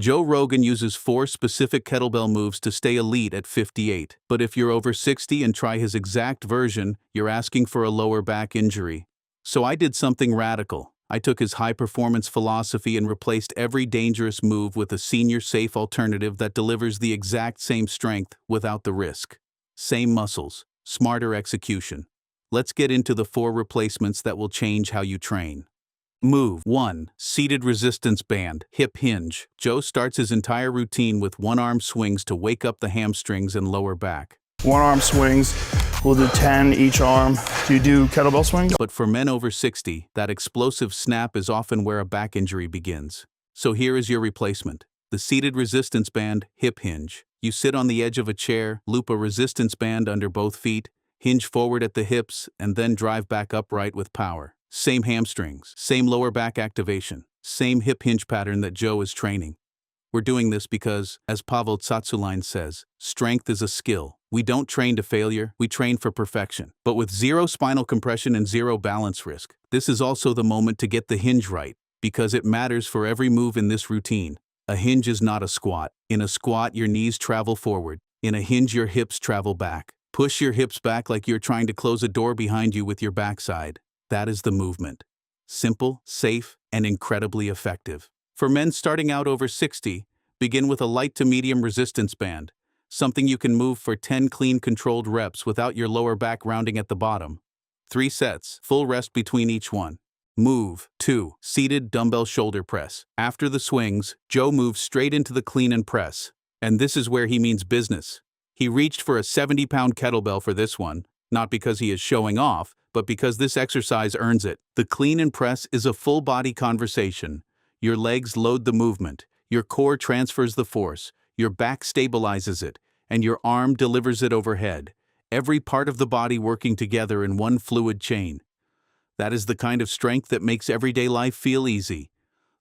Joe Rogan uses 4 specific kettlebell moves to stay elite at 58. But if you're over 60 and try his exact version, you're asking for a lower back injury. So I did something radical. I took his high-performance philosophy and replaced every dangerous move with a senior-safe alternative that delivers the exact same strength without the risk. Same muscles, smarter execution. Let's get into the 4 replacements that will change how you train. Move 1. Seated resistance band, hip hinge. Joe starts his entire routine with one-arm swings to wake up the hamstrings and lower back. One arm swings, we'll do 10 each arm. Do you do kettlebell swings? But for men over 60, that explosive snap is often where a back injury begins. So here is your replacement. The seated resistance band, hip hinge. You sit on the edge of a chair, loop a resistance band under both feet, hinge forward at the hips, and then drive back upright with power. Same hamstrings, same lower back activation, same hip hinge pattern that Joe is training. We're doing this because, as Pavel Tsatsouline says, strength is a skill. We don't train to failure, we train for perfection. But with 0 spinal compression and 0 balance risk, this is also the moment to get the hinge right, because it matters for every move in this routine. A hinge is not a squat. In a squat, your knees travel forward. In a hinge, your hips travel back. Push your hips back like you're trying to close a door behind you with your backside. That is the movement. Simple, safe, and incredibly effective. For men starting out over 60, begin with a light to medium resistance band, something you can move for 10 clean controlled reps without your lower back rounding at the bottom. 3 sets, full rest between each one. Move 2. Seated dumbbell shoulder press. After the swings, Joe moves straight into the clean and press. And this is where he means business. He reached for a 70-pound kettlebell for this one, not because he is showing off, but because this exercise earns it. The clean and press is a full-body conversation. Your legs load the movement, your core transfers the force, your back stabilizes it, and your arm delivers it overhead. Every part of the body working together in one fluid chain. That is the kind of strength that makes everyday life feel easy.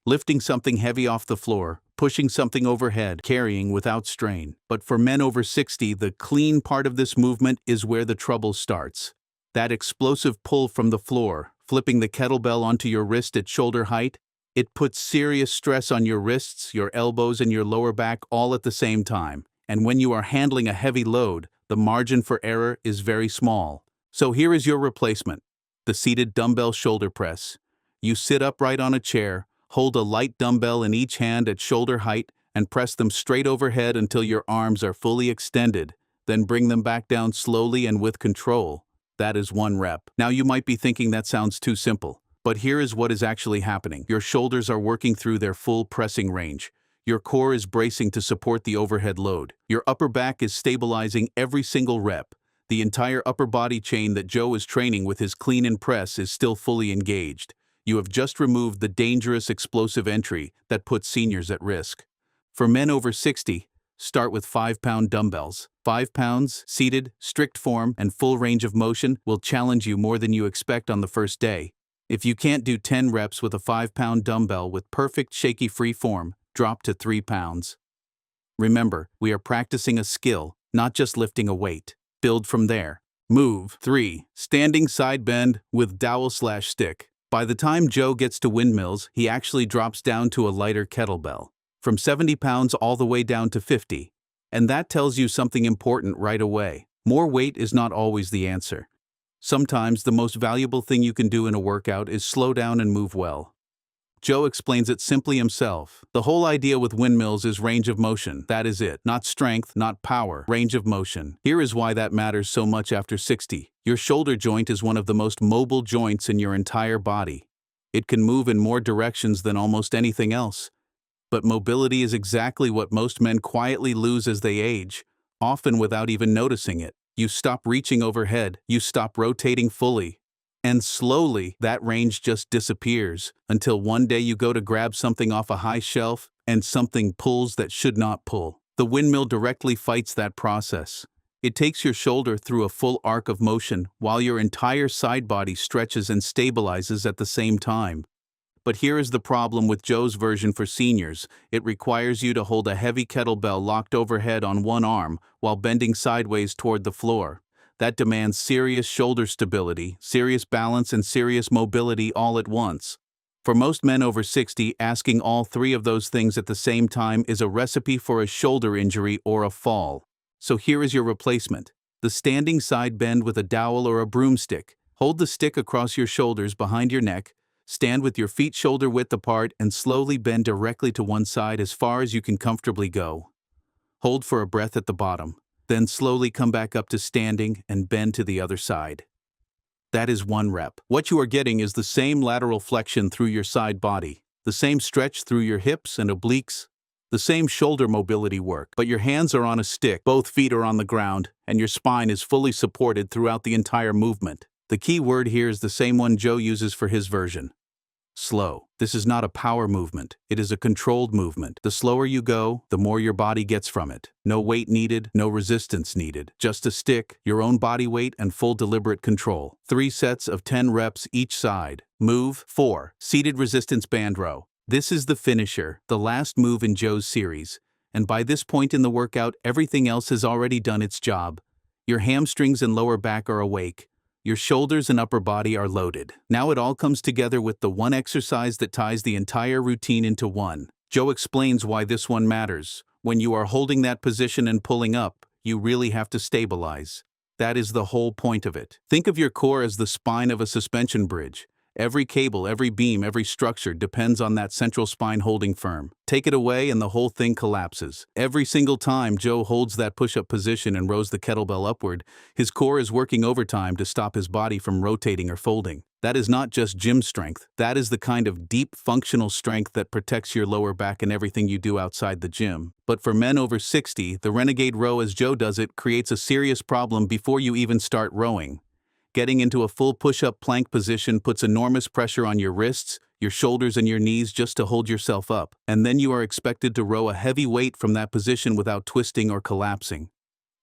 Lifting something heavy off the floor, pushing something overhead, carrying without strain. But for men over 60, the clean part of this movement is where the trouble starts. That explosive pull from the floor, flipping the kettlebell onto your wrist at shoulder height, it puts serious stress on your wrists, your elbows, and your lower back all at the same time. And when you are handling a heavy load, the margin for error is very small. So here is your replacement. The seated dumbbell shoulder press. You sit upright on a chair, hold a light dumbbell in each hand at shoulder height, and press them straight overhead until your arms are fully extended, then bring them back down slowly and with control. That is 1 rep. Now you might be thinking that sounds too simple. But here is what is actually happening. Your shoulders are working through their full pressing range. Your core is bracing to support the overhead load. Your upper back is stabilizing every single rep. The entire upper body chain that Joe is training with his clean and press is still fully engaged. You have just removed the dangerous explosive entry that puts seniors at risk. For men over 60, start with 5-pound dumbbells. 5 pounds, seated, strict form, and full range of motion will challenge you more than you expect on the first day. If you can't do 10 reps with a 5-pound dumbbell with perfect shaky free form, drop to 3 pounds. Remember, we are practicing a skill, not just lifting a weight. Build from there. Move 3. Standing side bend with dowel/stick. By the time Joe gets to windmills, he actually drops down to a lighter kettlebell. From 70 pounds all the way down to 50. And that tells you something important right away. More weight is not always the answer. Sometimes the most valuable thing you can do in a workout is slow down and move well. Joe explains it simply himself. The whole idea with windmills is range of motion. That is it. Not strength, not power. Range of motion. Here is why that matters so much after 60. Your shoulder joint is one of the most mobile joints in your entire body. It can move in more directions than almost anything else. But mobility is exactly what most men quietly lose as they age, often without even noticing it. You stop reaching overhead, you stop rotating fully, and slowly that range just disappears until one day you go to grab something off a high shelf and something pulls that should not pull. The windmill directly fights that process. It takes your shoulder through a full arc of motion while your entire side body stretches and stabilizes at the same time. But here is the problem with Joe's version for seniors. It requires you to hold a heavy kettlebell locked overhead on one arm while bending sideways toward the floor. That demands serious shoulder stability, serious balance, and serious mobility all at once. For most men over 60, asking all three of those things at the same time is a recipe for a shoulder injury or a fall. So here is your replacement: the standing side bend with a dowel or a broomstick. Hold the stick across your shoulders behind your neck, stand with your feet shoulder width apart, and slowly bend directly to one side as far as you can comfortably go. Hold for a breath at the bottom, then slowly come back up to standing and bend to the other side. That is 1 rep. What you are getting is the same lateral flexion through your side body, the same stretch through your hips and obliques, the same shoulder mobility work, but your hands are on a stick, both feet are on the ground, and your spine is fully supported throughout the entire movement. The key word here is the same one Joe uses for his version: slow. This is not a power movement, it is a controlled movement. The slower you go, the more your body gets from it. No weight needed, no resistance needed. Just a stick, your own body weight, and full deliberate control. 3 sets of 10 reps each side. Move 4. Seated resistance band row. This is the finisher, the last move in Joe's series. And by this point in the workout, everything else has already done its job. Your hamstrings and lower back are awake. Your shoulders and upper body are loaded. Now it all comes together with the one exercise that ties the entire routine into one. Joe explains why this one matters. When you are holding that position and pulling up, you really have to stabilize. That is the whole point of it. Think of your core as the spine of a suspension bridge. Every cable, every beam, every structure depends on that central spine holding firm. Take it away and the whole thing collapses. Every single time Joe holds that push-up position and rows the kettlebell upward, his core is working overtime to stop his body from rotating or folding. That is not just gym strength. That is the kind of deep functional strength that protects your lower back and everything you do outside the gym. But for men over 60, the renegade row as Joe does it creates a serious problem before you even start rowing. Getting into a full push-up plank position puts enormous pressure on your wrists, your shoulders, and your knees just to hold yourself up, and then you are expected to row a heavy weight from that position without twisting or collapsing.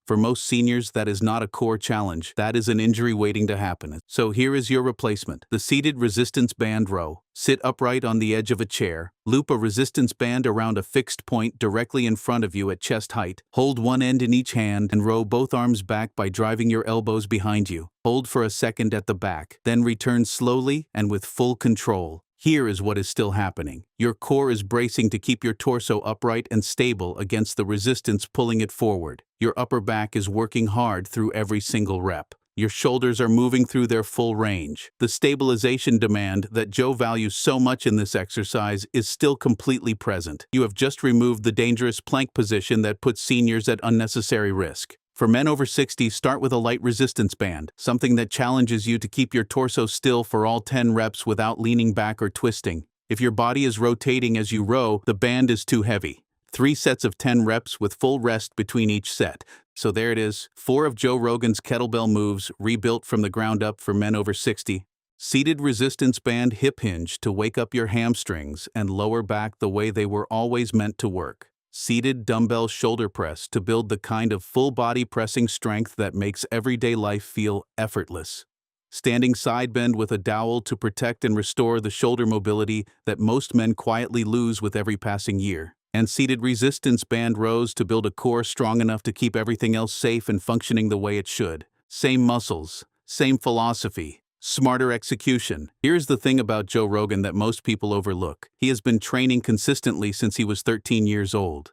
For most seniors, that is not a core challenge. That is an injury waiting to happen. So here is your replacement: the seated resistance band row. Sit upright on the edge of a chair. Loop a resistance band around a fixed point directly in front of you at chest height. Hold one end in each hand and row both arms back by driving your elbows behind you. Hold for a second at the back, then return slowly and with full control. Here is what is still happening. Your core is bracing to keep your torso upright and stable against the resistance pulling it forward. Your upper back is working hard through every single rep. Your shoulders are moving through their full range. The stabilization demand that Joe values so much in this exercise is still completely present. You have just removed the dangerous plank position that puts seniors at unnecessary risk. For men over 60, start with a light resistance band, something that challenges you to keep your torso still for all 10 reps without leaning back or twisting. If your body is rotating as you row, the band is too heavy. 3 sets of 10 reps with full rest between each set. So there it is, 4 of Joe Rogan's kettlebell moves rebuilt from the ground up for men over 60. Seated resistance band hip hinge to wake up your hamstrings and lower back the way they were always meant to work. Seated dumbbell shoulder press to build the kind of full-body pressing strength that makes everyday life feel effortless. Standing side bend with a dowel to protect and restore the shoulder mobility that most men quietly lose with every passing year. And seated resistance band rows to build a core strong enough to keep everything else safe and functioning the way it should. Same muscles, same philosophy. Smarter execution. Here's the thing about Joe Rogan that most people overlook. He has been training consistently since he was 13 years old.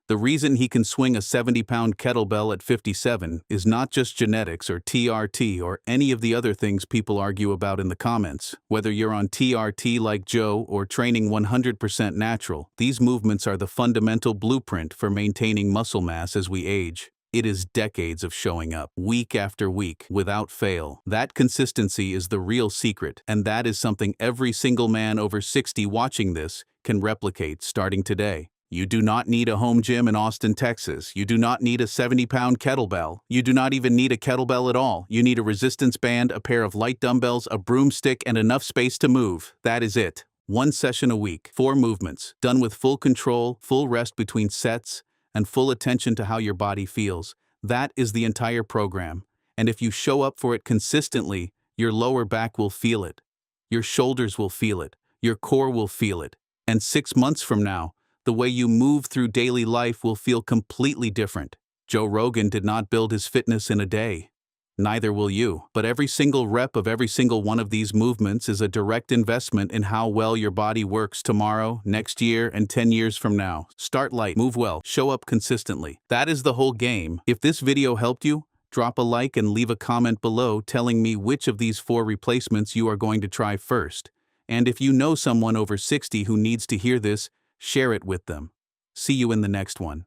The reason he can swing a 70-pound kettlebell at 57 is not just genetics or TRT or any of the other things people argue about in the comments. Whether you're on TRT like Joe or training 100% natural, these movements are the fundamental blueprint for maintaining muscle mass as we age. It is decades of showing up, week after week, without fail. That consistency is the real secret, and that is something every single man over 60 watching this can replicate starting today. You do not need a home gym in Austin, Texas. You do not need a 70-pound kettlebell. You do not even need a kettlebell at all. You need a resistance band, a pair of light dumbbells, a broomstick, and enough space to move. That is it. 1 session a week, 4 movements, done with full control, full rest between sets, and full attention to how your body feels. That is the entire program. And if you show up for it consistently, your lower back will feel it. Your shoulders will feel it. Your core will feel it. And 6 months from now, the way you move through daily life will feel completely different. Joe Rogan did not build his fitness in a day. Neither will you. But every single rep of every single one of these movements is a direct investment in how well your body works tomorrow, next year, and 10 years from now. Start light, move well, show up consistently. That is the whole game. If this video helped you, drop a like and leave a comment below telling me which of these 4 replacements you are going to try first. And if you know someone over 60 who needs to hear this, share it with them. See you in the next one.